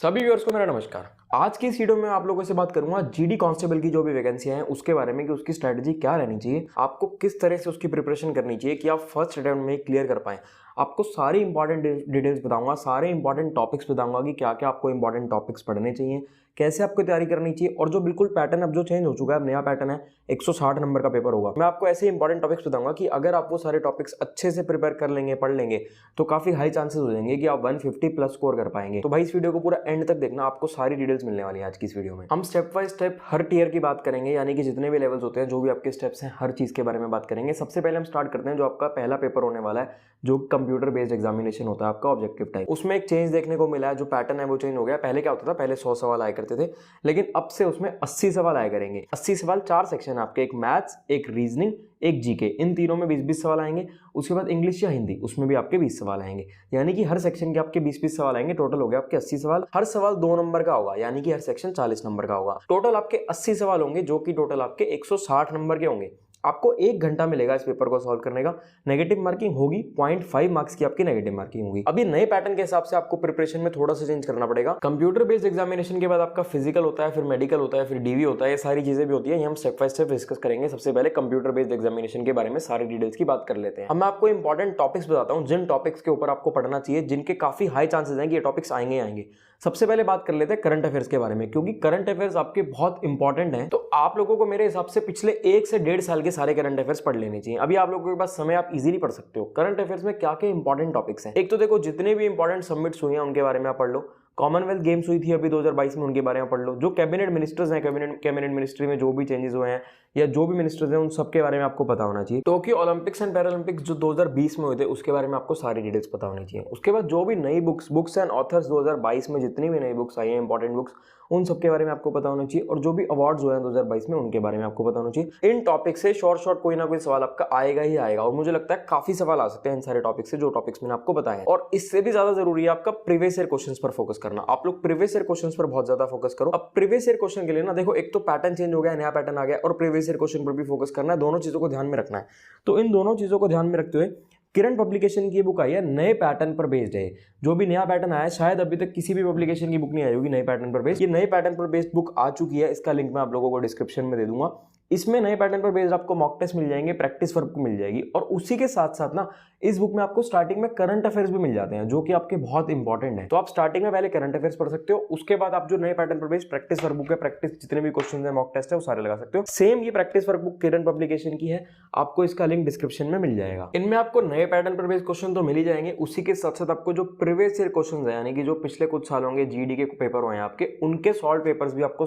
सभी व्यूअर्स को मेरा नमस्कार। आज की इस वीडियो में आप लोगों से बात करूंगा जीडी कांस्टेबल की जो भी वैकेंसियां हैं उसके बारे में कि उसकी स्ट्रेटजी क्या रहनी चाहिए, आपको किस तरह से उसकी प्रिपरेशन करनी चाहिए कि आप फर्स्ट अटेम्प्ट में क्लियर कर पाएं। आपको सारी इंपॉर्टेंट डिटेल्स बताऊंगा, सारे इंपॉर्टेंट टॉपिक्स बताऊंगा कि क्या क्या आपको इंपॉर्टेंट टॉपिक्स पढ़ने चाहिए, कैसे आपको तैयारी करनी चाहिए और जो बिल्कुल पैटर्न अब जो चेंज हो चुका है, अब नया पैटर्न है, 160 नंबर का पेपर होगा। मैं आपको ऐसे इंपॉर्टेंट टॉपिक्स बताऊंगा कि अगर आप वो सारे टॉपिक्स अच्छे से प्रिपेयर कर लेंगे, पढ़ लेंगे, तो काफी हाई चांसेस हो जाएंगे कि आप 150 प्लस स्कोर कर पाएंगे। तो भाई इस वीडियो को पूरा एंड तक देखना, आपको सारी डिटेल्स मिलने वाली है आज की इस वीडियो में। हम स्टेप बाय स्टेप हर टीयर की बात करेंगे, यानी कि जितने भी लेवल्स होते हैं, जो भी आपके स्टेप्स हैं, हर चीज के बारे में बात करेंगे। सबसे पहले हम स्टार्ट करते हैं जो आपका पहला पेपर होने वाला है, जो कंप्यूटर बेस्ड एग्जामिनेशन होता है आपका ऑब्जेक्टिव टाइप। उसमें एक चेंज देखने को मिला है, जो पैटर्न है वो चेंज हो गया। पहले क्या होता था, पहले 100 सवाल आया करते थे, लेकिन अब से उसमें 80 सवाल आया करेंगे। 80 सवाल, 4 सेक्शन आपके, एक मैथ्स, एक रीजनिंग, एक जीके, इन तीनों में 20-20 सवाल आएंगे। उसके बाद इंग्लिश या हिंदी, उसमें भी आपके 20 सवाल आएंगे, यानी कि हर सेक्शन के आपके 20-20 सवाल आएंगे। टोटल हो गया आपके 80 सवाल। हर सवाल 2 नंबर का होगा, यानी कि हर सेक्शन 40 नंबर का होगा। टोटल आपके 80 सवाल होंगे, जो कि टोटल आपके 160 नंबर के होंगे। आपको 1 घंटा मिलेगा इस पेपर को सॉल्व करने का। नेगेटिव मार्किंग होगी, 0.5 मार्क्स की आपकी नेगेटिव मार्किंग होगी। अभी नए पैटर्न के हिसाब से आपको प्रिपरेशन में थोड़ा सा चेंज करना पड़ेगा। कंप्यूटर बेस्ड एग्जामिनेशन के बाद आपका फिजिकल होता है, फिर मेडिकल होता है, फिर डीवी होता है, ये सारी चीजें भी होती है। ये हम स्टेप बाय स्टेप डिस्कस करेंगे। सबसे पहले कंप्यूटर बेस्ड एग्जामिनेशन के बारे में सारी डिटेल्स की बात कर लेते हैं। अब मैं आपको इंपॉर्टेंट टॉपिक्स बताता हूँ, जिन टॉपिक्स के ऊपर आपको पढ़ना चाहिए, जिनके काफी हाई चांसेस हैं कि ये टॉपिक्स आएंगे। सबसे पहले बात कर लेते हैं करंट अफेयर्स के बारे में, क्योंकि करंट अफेयर्स आपके बहुत इंपॉर्टेंट हैं। तो आप लोगों को मेरे हिसाब से पिछले 1 से 1.5 साल के सारे करंट अफेयर्स पढ़ लेने चाहिए। अभी आप लोगों के पास समय, आप इजीली पढ़ सकते हो। करंट अफेयर्स में क्या क्या इंपॉर्टेंट टॉपिक्स हैं, एक तो देखो, जितने भी इंपॉर्टेंट सबमिट्स हुए हैं उनके बारे में आप पढ़ लो। कॉमनवेल्थ गेम्स हुई थी अभी 2022 में, उनके बारे में पढ़ लो। जो कैबिनेट मिनिस्टर्स हैं, कैबिनेट मिनिस्ट्री में जो भी चेंजेस हुए हैं या जो भी मिनिस्टर्स हैं, उन सब के बारे में आपको पता होना चाहिए। टोक्यो ओलंपिक्स एंड पैरालंपिक्स जो 2020 में हुए थे, उसके बारे में आपको सारी डिटेल्स पता होनी चाहिए। उसके बाद जो भी नई बुक्स एंड ऑथर्स 2022 में जितनी भी नई बुक्स आई हैं, इंपॉर्टेंट बुक्स, उन सब के बारे में आपको पता होना चाहिए। और जो भी अवार्ड्स हुए हैं 2022 में, उनके बारे में आपको पता होना चाहिए। इन टॉपिक से शॉर्ट कोई ना कोई सवाल आपका आएगा ही आएगा, और मुझे लगता है काफी सवाल आ सकते हैं इन सारे टॉपिक से, जो टॉपिक्स मैंने आपको बताया। और इससे भी ज्यादा जरूरी है आपका प्रीवियस ईयर क्वेश्चंस पर फोकस करना। आप लोग प्रीवियस ईयर क्वेश्चंस पर बहुत ज्यादा फोकस करो। अब प्रीवियस ईयर क्वेश्चन के लिए ना, देखो, एक तो पैटर्न चेंज हो गया, नया पैटर्न आ गया, और प्रीवियस ईयर क्वेश्चन पर भी फोकस करना है। दोनों चीजों को ध्यान में रखना है। तो इन दोनों चीजों को ध्यान में रखते हुए किरण पब्लिकेशन की बुक आई है, नए पैटर्न पर बेस्ड है। जो भी नया पैटर्न आया है, शायद अभी तक किसी भी पब्लिकेशन की बुक नहीं आई होगी नए पैटर्न पर बेस्ड। ये नए पैटर्न पर बेस्ड बुक आ चुकी है, इसका लिंक मैं आप लोगों को डिस्क्रिप्शन में दे दूंगा। इसमें नए पैटर्न पर बेस्ड आपको मॉक टेस्ट मिल जाएंगे, प्रैक्टिस वर्क मिल जाएगी, और उसी के साथ साथ ना इस बुक में आपको स्टार्टिंग में करंट अफेयर्स भी मिल जाते हैं, जो कि आपके बहुत इंपॉर्टेंट है। तो आप स्टार्टिंग में पहले करंट अफेयर्स पढ़ सकते हो, उसके बाद आप जो नए पैटर्न पर बेस्ड प्रैक्टिस वर्क बुक है, प्रैक्टिस जितने भी क्वेश्चन है, मॉक टेस्ट है, वो सारे लगा सकते हो। सेम ये प्रैक्टिस वर्क बुक किरण पब्लिकेशन की है, आपको इसका लिंक डिस्क्रिप्शन में मिल जाएगा। इनमें आपको नए पैटर्न पर बेस्ड क्वेश्चन तो मिल ही जाएंगे, उसी के साथ साथ आपको जो प्रीवियस ईयर क्वेश्चन है, यानी कि जो पिछले कुछ सालों के जीडी के पेपर हुए हैं आपके, उनके सॉल्व पेपर्स भी आपको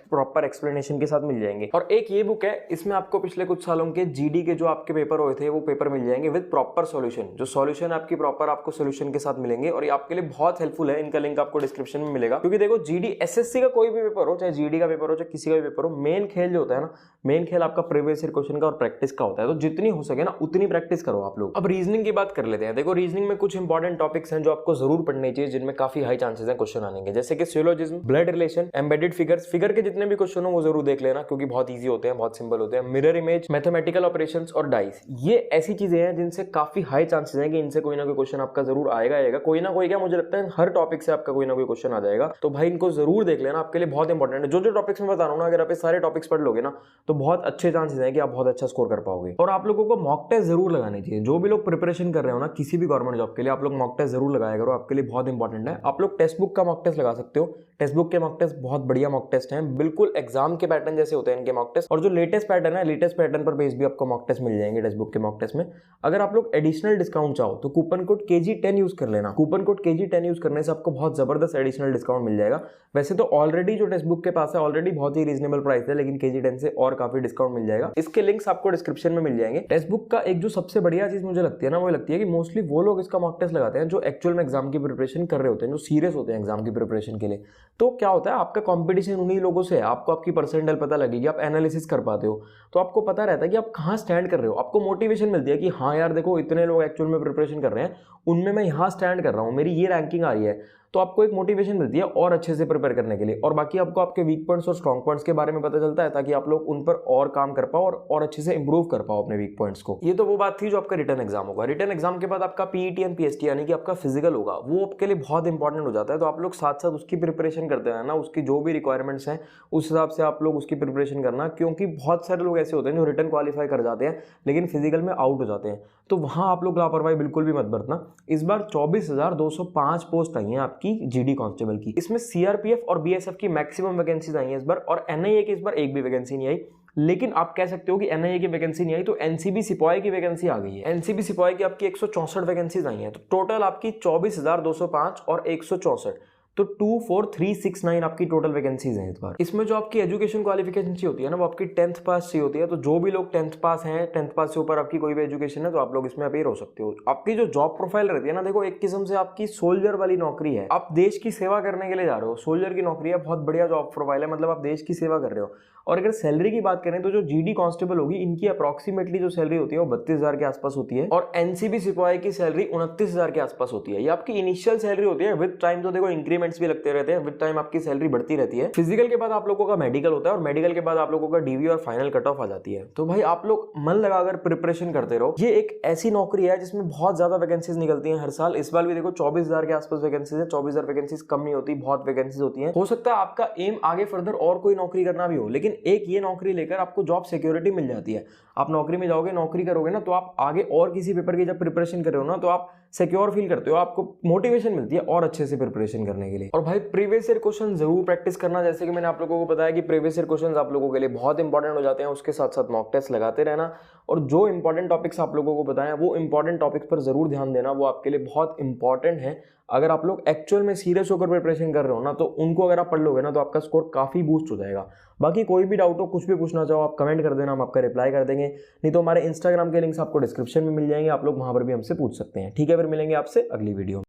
प्रॉपर एक्सप्लेनेशन के साथ मिल जाएंगे। और एक ये बुक है, इसमें आपको पिछले कुछ सालों के जीडी के जो आपके पेपर हुए थे, वो पेपर मिल जाएंगे विद प्रॉपर सॉल्यूशन। जो सॉल्यूशन आपकी प्रॉपर आपको सॉल्यूशन के साथ मिलेंगे, और ये आपके लिए बहुत हेल्पफुल है। इनका लिंक आपको डिस्क्रिप्शन में मिलेगा। क्योंकि देखो, जीडी एसएससी का कोई भी पेपर हो, चाहे जीडी का पेपर हो, चाहे किसी का भी पेपर हो, मेन खेल जो होता है ना, मेन खेल आपका प्रीवियस ईयर क्वेश्चन का और प्रैक्टिस का होता है। तो जितनी हो सके ना, उतनी प्रैक्टिस करो आप लोग। अब रीजनिंग की बात कर लेते हैं। देखो, रीजनिंग में कुछ इंपॉर्टेंट टॉपिक्स हैं जो आपको जरूर पढ़ने चाहिए, जिनमें काफी हाई चांसेस हैं क्वेश्चन आने के, जैसे कि syllogism, blood relation, embedded figures. Figure के जितने भी क्वेश्चन हो वो जरूर देख लेना, क्योंकि बहुत ईजी होते हैं, बहुत सिंपल होते हैं। मिरर इमेज, मैथमेटिकल ऑपरेशंस और डाइस, ये ऐसी चीजें हैं जिनसे काफी हाई चांसेस हैं कि इनसे कोई ना कोई क्वेश्चन आपका जरूर आएगा। कोई ना कोई, क्या मुझे लगता है हर टॉपिक से आपका कोई ना कोई क्वेश्चन आ जाएगा। तो भाई इनको जरूर देख लेना, आपके लिए बहुत इंपॉर्टेंट है। जो टॉपिक्स मैं बता रहा हूँ ना, अगर आप सारे टॉपिक्स पढ़ लोगे ना, तो बहुत अच्छे चांसेस हैं कि आप बहुत अच्छा स्कोर कर पाओगे। और आप लोगों को मॉक टेस्ट जरूर लगाने चाहिए। जो भी लोग प्रिपरेशन कर रहे हो ना किसी भी गवर्नमेंट जॉब के लिए, आप लोग मॉक टेस्ट जरूर लगाया करो, आपके लिए बहुत इंपॉर्टेंट है। आप लोग टेक्स्ट बुक का मॉक टेस्ट लगा सकते हो। टेक्स्ट बुक के मॉक टेस्ट बहुत बढ़िया मॉक टेस्ट हैं, बिल्कुल एग्जाम के पैटर्न जैसे होते हैं इनके मॉक टेस्ट। और जो लेटेस्ट पैटर्न है, लेटेस्ट पैटर्न पर बेस्ड भी आपको मॉक टेस्ट मिल जाएंगे टेक्स्ट बुक के मॉक टेस्ट में। अगर आप लोग एडिशनल डिस्काउंट चाहो तो कूपन कोड KG10 यूज कर लेना। कूपन कोड KG10 यूज करने से आपको बहुत जबरदस्त एडिशनल डिस्काउंट मिल जाएगा। वैसे तो ऑलरेडी जो टेक्स्ट बुक के पास है ऑलरेडी बहुत ही रीजनेबल प्राइस है, लेकिन KG10 से और काफी डिस्काउंट मिल जाएगा। इसके लिंक्स आपको डिस्क्रिप्शन में मिल जाएंगे। टेक्स्ट बुक का एक जो सबसे बढ़िया चीज मुझे लगती है ना, वो लगती है कि मोस्टली वो लोग इसका मॉक टेस्ट लगाते हैं जो एक्चुअल में एग्जाम की प्रिपरेशन कर रहे होते हैं, जो सीरियस होते हैं एग्जाम की प्रिपरेशन के लिए। तो क्या होता है, आपका कंपटीशन उन्हीं लोगों से है, आपको आपकी परसेंटाइल पता लगेगी, आप एनालिसिस कर पाते हो, तो आपको पता रहता है कि आप कहां स्टैंड कर रहे हो। आपको मोटिवेशन मिलती है कि हाँ यार देखो, इतने लोग एक्चुअल में प्रिपरेशन कर रहे हैं, उनमें मैं यहां स्टैंड कर रहा हूं, मेरी ये रैंकिंग आ रही है। तो आपको एक मोटिवेशन मिलती है और अच्छे से प्रिपेयर करने के लिए। और बाकी आपको आपके वीक पॉइंट्स और स्ट्रॉन्ग पॉइंट्स के बारे में पता चलता है ताकि आप लोग उन पर और काम कर पाओ और अच्छे से इंप्रूव कर पाओ अपने वीक पॉइंट्स को। ये तो वो बात थी जो आपका रिटर्न एग्जाम होगा। रिटर्न एग्जाम के बाद आपका पीईटी एंड पीएसटी यानी कि आपका फिजिकल होगा, वो आपके लिए बहुत इंपॉर्टेंट हो जाता है। तो आप लोग साथ साथ उसकी प्रिपरेशन करते रहना, उसकी जो भी रिक्वायरमेंट्स हैं उस हिसाब से आप लोग उसकी प्रिपरेशन करना, क्योंकि बहुत सारे लोग ऐसे होते हैं जो रिटर्न क्वालिफाई कर जाते हैं लेकिन फिजिकल में आउट हो जाते हैं। तो वहां आप लोग लापरवाही बिल्कुल भी मत बरतना। इस बार 24,205 पोस्ट आई हैं आपकी जीडी कांस्टेबल की। इसमें सीआरपीएफ और बीएसएफ की मैक्सिमम वैकेंसीज आई हैं इस बार, और एनआईए की इस बार एक भी वैकेंसी नहीं आई। लेकिन आप कह सकते हो कि एनआईए की वैकेंसी नहीं आई तो एनसीबी सिपाही की वैकेंसी आ गई है। एनसीबी सिपाही की आपकी 164 वैकेंसीज आई हैं, तो टोटल आपकी 24,205 और 164, तो 24,369 आपकी टोटल वैकेंसीज हैं इस बार। इसमें जो आपकी एजुकेशन क्वालिफिकेशन चाहिए होती है ना, वो आपकी 10th पास चाहिए होती है। तो जो भी लोग 10th पास हैं, 10th पास से ऊपर आपकी कोई भी एजुकेशन है, तो आप लोग इसमें अपेयर हो सकते हो। आपकी जो जॉब प्रोफाइल रहती है ना, देखो एक किस्म से आपकी सोल्जर वाली नौकरी है। आप देश की सेवा करने के लिए जा रहे हो, सोल्जर की नौकरी है, बहुत बढ़िया जॉब प्रोफाइल है, मतलब आप देश की सेवा कर रहे हो। और अगर सैलरी की बात करें तो जो जीडी कांस्टेबल होगी इनकी अप्रॉक्सीमेटली जो सैलरी होती है वो 32,000 के आसपास होती है, और एनसीबी सिपाही की सैलरी 29,000 के आसपास होती है। ये आपकी इनिशियल सैलरी होती है। विद टाइम तो देखो इंक्रीमेंट्स भी लगते रहते हैं, विद टाइम आपकी सैलरी बढ़ती रहती है। फिजिकल के बाद आप लोगों का मेडिकल होता है, और मेडिकल के बाद आप लोगों का डीवी और फाइनल कट ऑफ आ जाती है। तो भाई आप लोग मन लगाकर प्रिपरेशन करते रहो। ये एक ऐसी नौकरी है जिसमें बहुत ज्यादा वैकेंसीज निकलती हैं हर साल। इस बार भी देखो 24,000 के आसपास वैकेंसीज है। 24,000 वैकेंसीज कम नहीं होती, बहुत वैकेंसीज होती हैं। हो सकता है आपका एम आगे फर्दर और कोई नौकरी करना भी हो, लेकिन एक ये नौकरी लेकर आपको जॉब सिक्योरिटी मिल जाती है। आप नौकरी में जाओगे, नौकरी करोगे ना, तो आप आगे और किसी पेपर की जब प्रिपरेशन कर रहे हो ना, तो आप सिक्योर फील करते हो, आपको मोटिवेशन मिलती है और अच्छे से प्रिपरेशन करने के लिए। और भाई प्रीवियस ईयर क्वेश्चन जरूर प्रैक्टिस करना, जैसे कि मैंने आप लोगों को बताया कि प्रीवियस ईयर क्वेश्चन आप लोगों के लिए बहुत इंपॉर्टेंट हो जाते हैं। उसके साथ साथ मॉक टेस्ट लगाते रहना, और जो इंपॉर्टेंट टॉपिक्स आप लोगों को बताएं वो इंपॉर्टेंट टॉपिक्स पर जरूर ध्यान देना, वो आपके लिए बहुत इंपॉर्टेंट है। अगर आप लोग एक्चुअल में सीरियस होकर प्रिपरेशन कर रहे हो ना, तो उनको अगर आप पढ़ लोगे ना, तो आपका स्कोर काफी बूस्ट हो जाएगा। बाकी कोई भी डाउट हो, कुछ भी पूछना चाहो, आप कमेंट कर देना, हम आपका रिप्लाई कर देंगे। नहीं तो हमारे इंस्टाग्राम के लिंक्स आपको डिस्क्रिप्शन में मिल जाएंगे, आप लोग वहां पर भी हमसे पूछ सकते हैं। ठीक है, फिर मिलेंगे आपसे अगली वीडियो में।